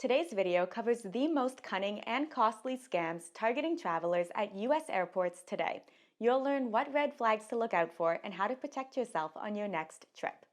Today's video covers the most cunning and costly scams targeting travelers at U.S. airports today. You'll learn what red flags to look out for and how to protect yourself on your next trip.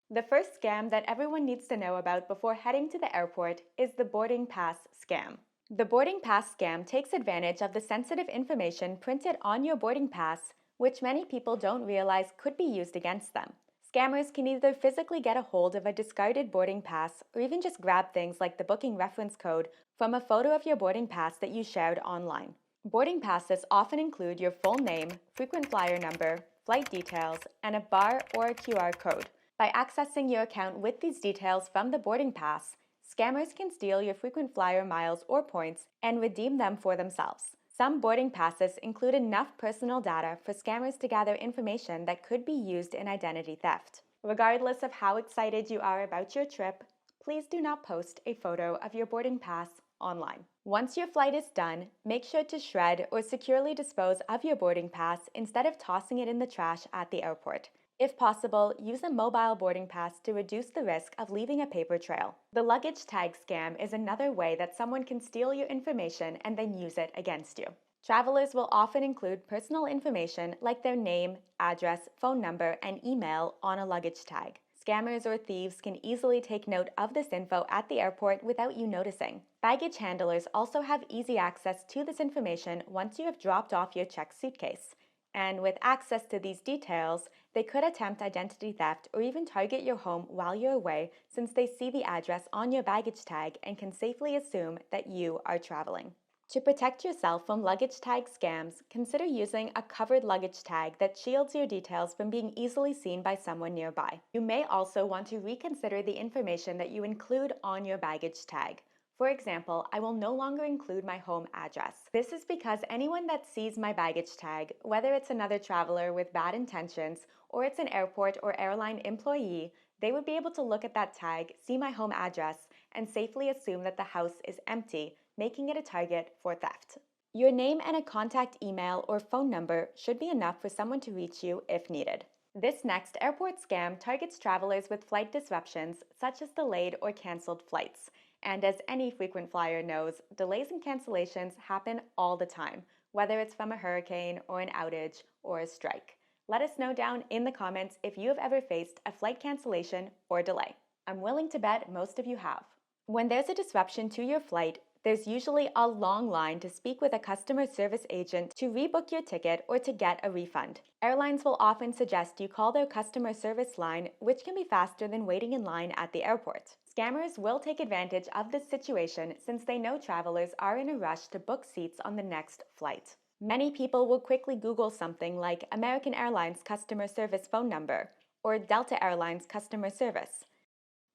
The first scam that everyone needs to know about before heading to the airport is the boarding pass scam. The boarding pass scam takes advantage of the sensitive information printed on your boarding pass, which many people don't realize could be used against them. Scammers can either physically get a hold of a discarded boarding pass or even just grab things like the booking reference code from a photo of your boarding pass that you shared online. Boarding passes often include your full name, frequent flyer number, flight details, and a bar or a QR code. By accessing your account with these details from the boarding pass, scammers can steal your frequent flyer miles or points and redeem them for themselves. Some boarding passes include enough personal data for scammers to gather information that could be used in identity theft. Regardless of how excited you are about your trip, please do not post a photo of your boarding pass online. Once your flight is done, make sure to shred or securely dispose of your boarding pass instead of tossing it in the trash at the airport. If possible, use a mobile boarding pass to reduce the risk of leaving a paper trail. The luggage tag scam is another way that someone can steal your information and then use it against you. Travelers will often include personal information like their name, address, phone number, and email on a luggage tag. Scammers or thieves can easily take note of this info at the airport without you noticing. Baggage handlers also have easy access to this information once you have dropped off your checked suitcase. And with access to these details, they could attempt identity theft or even target your home while you're away, since they see the address on your baggage tag and can safely assume that you are traveling. To protect yourself from luggage tag scams, consider using a covered luggage tag that shields your details from being easily seen by someone nearby. You may also want to reconsider the information that you include on your baggage tag. For example, I will no longer include my home address. This is because anyone that sees my baggage tag, whether it's another traveler with bad intentions or it's an airport or airline employee, they would be able to look at that tag, see my home address, and safely assume that the house is empty, making it a target for theft. Your name and a contact email or phone number should be enough for someone to reach you if needed. This next airport scam targets travelers with flight disruptions, such as delayed or canceled flights. And as any frequent flyer knows, delays and cancellations happen all the time, whether it's from a hurricane or an outage or a strike. Let us know down in the comments if you have ever faced a flight cancellation or delay. I'm willing to bet most of you have. When there's a disruption to your flight, there's usually a long line to speak with a customer service agent to rebook your ticket or to get a refund. Airlines will often suggest you call their customer service line, which can be faster than waiting in line at the airport. Scammers will take advantage of this situation since they know travelers are in a rush to book seats on the next flight. Many people will quickly Google something like American Airlines customer service phone number or Delta Airlines customer service.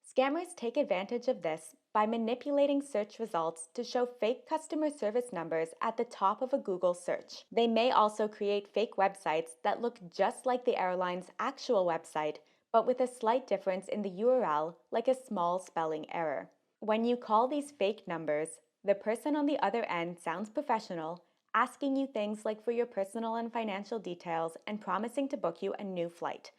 Scammers take advantage of this by manipulating search results to show fake customer service numbers at the top of a Google search. They may also create fake websites that look just like the airline's actual website, but with a slight difference in the URL, like a small spelling error. When you call these fake numbers, the person on the other end sounds professional, asking you things like for your personal and financial details and promising to book you a new flight.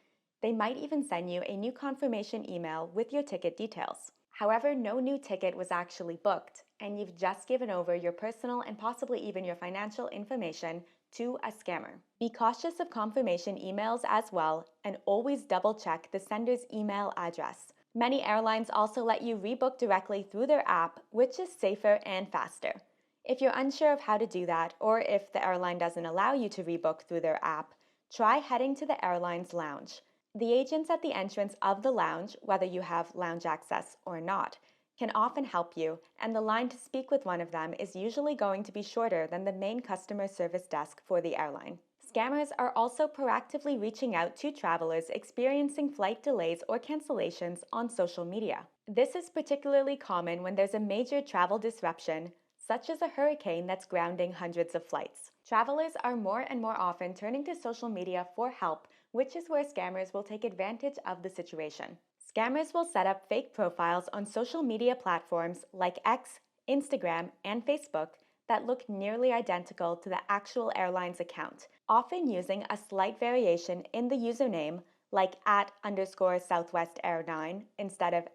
They might even send you a new confirmation email with your ticket details. However, no new ticket was actually booked, and you've just given over your personal and possibly even your financial information to a scammer. Be cautious of confirmation emails as well, and always double-check the sender's email address. Many airlines also let you rebook directly through their app, which is safer and faster. If you're unsure of how to do that, or if the airline doesn't allow you to rebook through their app, try heading to the airline's lounge. The agents at the entrance of the lounge, whether you have lounge access or not, can often help you, and the line to speak with one of them is usually going to be shorter than the main customer service desk for the airline. Scammers are also proactively reaching out to travelers experiencing flight delays or cancellations on social media. This is particularly common when there's a major travel disruption, such as a hurricane that's grounding hundreds of flights. Travelers are more and more often turning to social media for help, which is where scammers will take advantage of the situation. Scammers will set up fake profiles on social media platforms like X, Instagram, and Facebook that look nearly identical to the actual airline's account, often using a slight variation in the username, like @_Southwest Air 9 instead of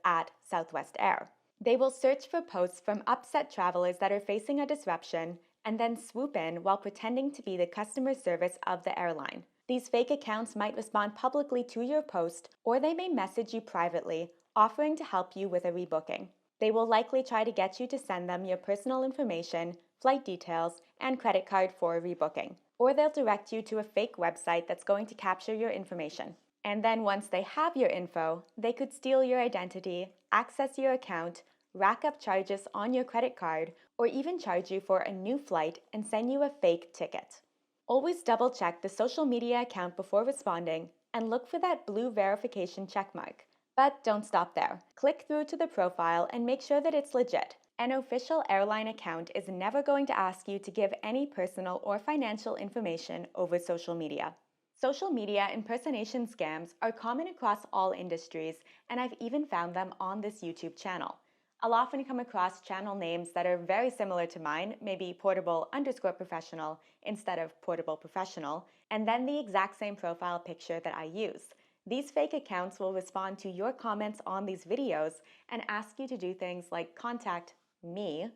@Southwest Air. They will search for posts from upset travelers that are facing a disruption and then swoop in while pretending to be the customer service of the airline. These fake accounts might respond publicly to your post, or they may message you privately, offering to help you with a rebooking. They will likely try to get you to send them your personal information, flight details, and credit card for rebooking. Or they'll direct you to a fake website that's going to capture your information. And then once they have your info, they could steal your identity, access your account, rack up charges on your credit card, or even charge you for a new flight and send you a fake ticket. Always double check the social media account before responding and look for that blue verification checkmark. But don't stop there. Click through to the profile and make sure that it's legit. An official airline account is never going to ask you to give any personal or financial information over social media. Social media impersonation scams are common across all industries, and I've even found them on this YouTube channel. I'll often come across channel names that are very similar to mine, maybe portable_professional instead of portable professional, and then the exact same profile picture that I use. These fake accounts will respond to your comments on these videos and ask you to do things like contact me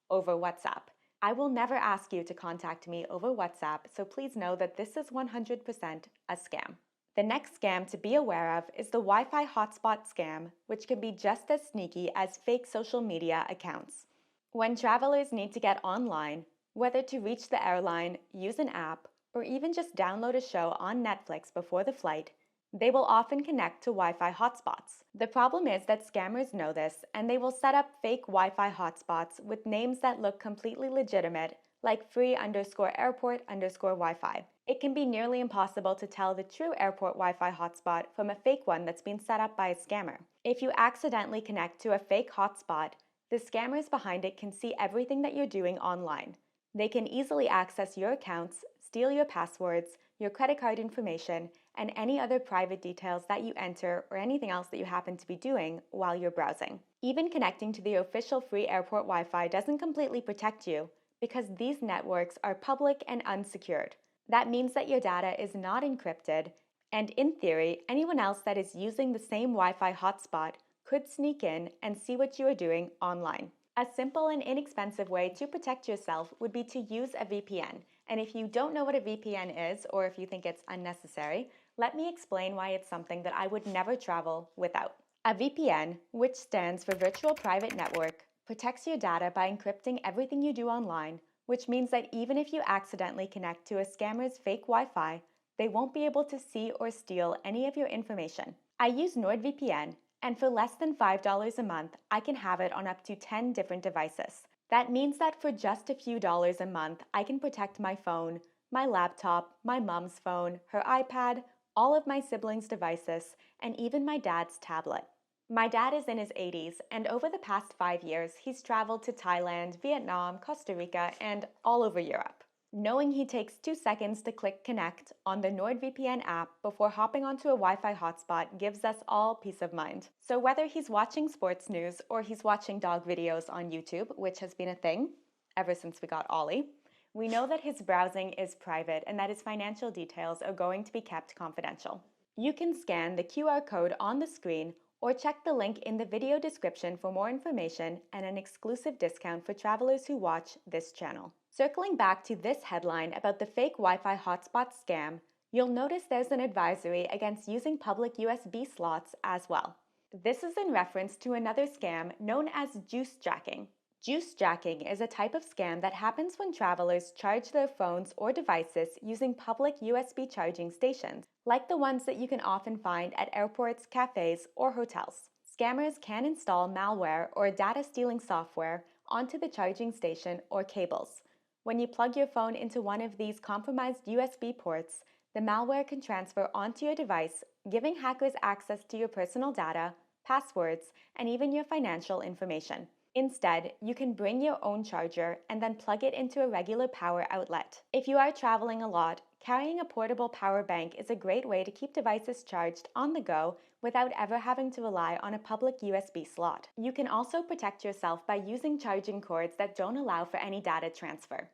over WhatsApp. I will never ask you to contact me over WhatsApp, so please know that this is 100% a scam. The next scam to be aware of is the Wi-Fi hotspot scam, which can be just as sneaky as fake social media accounts. When travelers need to get online, whether to reach the airline, use an app, or even just download a show on Netflix before the flight, they will often connect to Wi-Fi hotspots. The problem is that scammers know this, and they will set up fake Wi-Fi hotspots with names that look completely legitimate, like free_airport_Wi-Fi. It can be nearly impossible to tell the true airport Wi-Fi hotspot from a fake one that's been set up by a scammer. If you accidentally connect to a fake hotspot, the scammers behind it can see everything that you're doing online. They can easily access your accounts, steal your passwords, your credit card information, and any other private details that you enter or anything else that you happen to be doing while you're browsing. Even connecting to the official free airport Wi-Fi doesn't completely protect you because these networks are public and unsecured. That means that your data is not encrypted, and in theory, anyone else that is using the same Wi-Fi hotspot could sneak in and see what you are doing online. A simple and inexpensive way to protect yourself would be to use a VPN. And if you don't know what a VPN is, or if you think it's unnecessary, let me explain why it's something that I would never travel without. A VPN, which stands for Virtual Private Network, protects your data by encrypting everything you do online, which means that even if you accidentally connect to a scammer's fake Wi-Fi, they won't be able to see or steal any of your information. I use NordVPN, and for less than $5 a month, I can have it on up to 10 different devices. That means that for just a few dollars a month, I can protect my phone, my laptop, my mom's phone, her iPad, all of my siblings' devices, and even my dad's tablet. My dad is in his 80s, and over the past 5 years, he's traveled to Thailand, Vietnam, Costa Rica, and all over Europe. Knowing he takes 2 seconds to click connect on the NordVPN app before hopping onto a Wi-Fi hotspot gives us all peace of mind. So whether he's watching sports news or he's watching dog videos on YouTube, which has been a thing ever since we got Ollie, we know that his browsing is private and that his financial details are going to be kept confidential. You can scan the QR code on the screen or check the link in the video description for more information and an exclusive discount for travelers who watch this channel. Circling back to this headline about the fake Wi-Fi hotspot scam, you'll notice there's an advisory against using public USB slots as well. This is in reference to another scam known as juice jacking. Juice jacking is a type of scam that happens when travelers charge their phones or devices using public USB charging stations, like the ones that you can often find at airports, cafes, or hotels. Scammers can install malware or data stealing software onto the charging station or cables. When you plug your phone into one of these compromised USB ports, the malware can transfer onto your device, giving hackers access to your personal data, passwords, and even your financial information. Instead, you can bring your own charger and then plug it into a regular power outlet. If you are traveling a lot, carrying a portable power bank is a great way to keep devices charged on the go without ever having to rely on a public USB slot. You can also protect yourself by using charging cords that don't allow for any data transfer.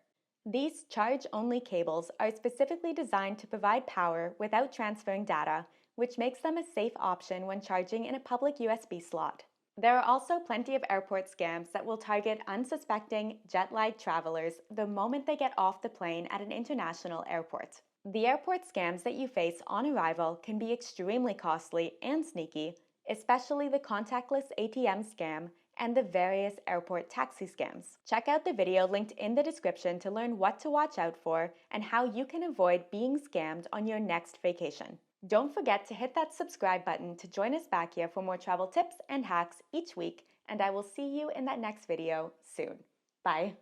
These charge-only cables are specifically designed to provide power without transferring data, which makes them a safe option when charging in a public USB slot. There are also plenty of airport scams that will target unsuspecting, jet-lagged travelers the moment they get off the plane at an international airport. The airport scams that you face on arrival can be extremely costly and sneaky, especially the contactless ATM scam and the various airport taxi scams. Check out the video linked in the description to learn what to watch out for and how you can avoid being scammed on your next vacation. Don't forget to hit that subscribe button to join us back here for more travel tips and hacks each week, and I will see you in that next video soon. Bye!